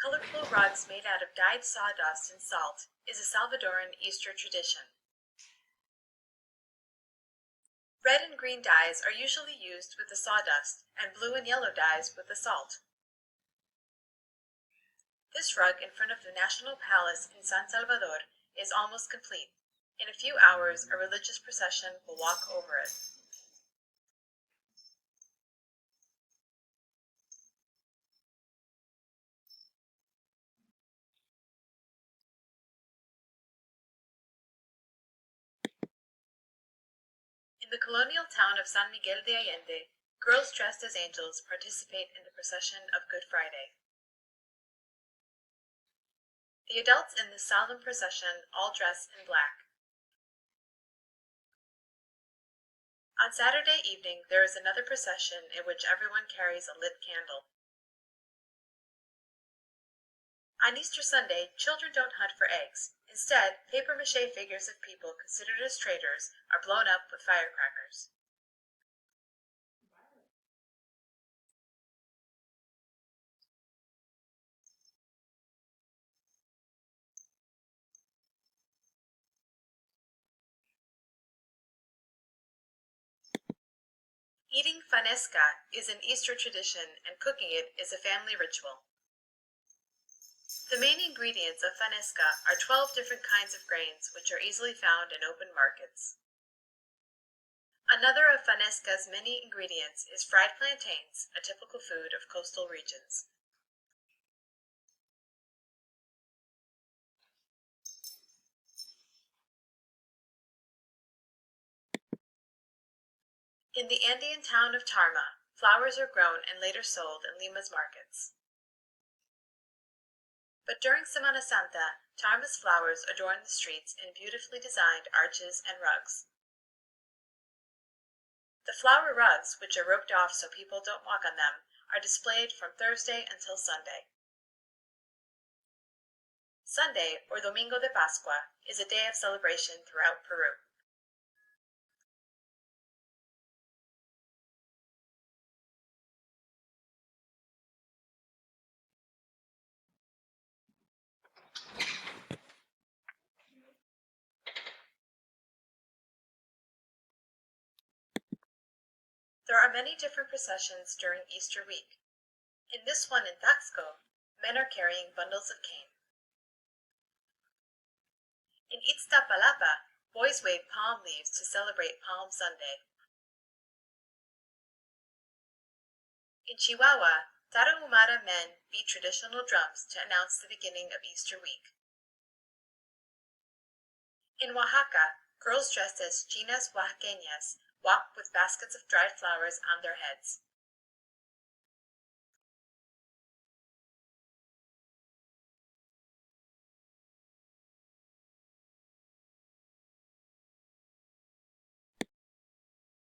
Colorful rugs made out of dyed sawdust and salt is a Salvadoran Easter tradition. Red and green dyes are usually used with the sawdust, and blue and yellow dyes with the salt. This rug in front of the National Palace in San Salvador is almost complete. In a few hours, a religious procession will walk over it. In the colonial town of San Miguel de Allende, girls dressed as angels participate in the procession of Good Friday. The adults in this solemn procession all dress in black. On Saturday evening, there is another procession in which everyone carries a lit candle. On Easter Sunday, children don't hunt for eggs. Instead, papier-mâché figures of people considered as traitors are blown up with firecrackers. Eating fanesca is an Easter tradition, and cooking it is a family ritual. The main ingredients of fanesca are 12 different kinds of grains, which are easily found in open markets. Another of fanesca's many ingredients is fried plantains, a typical food of coastal regions. In the Andean town of Tarma, flowers are grown and later sold in Lima's markets. But during Semana Santa, Tarma's flowers adorn the streets in beautifully designed arches and rugs. The flower rugs, which are roped off so people don't walk on them, are displayed from Thursday until Sunday. Sunday, or Domingo de Pascua, is a day of celebration throughout Peru. There are many different processions during Easter week. In this one in Taxco, men are carrying bundles of cane. In Iztapalapa, boys wave palm leaves to celebrate Palm Sunday. In Chihuahua, Tarahumara men beat traditional drums to announce the beginning of Easter week. In Oaxaca, girls dressed as chinas oaxaqueñas walk with baskets of dried flowers on their heads.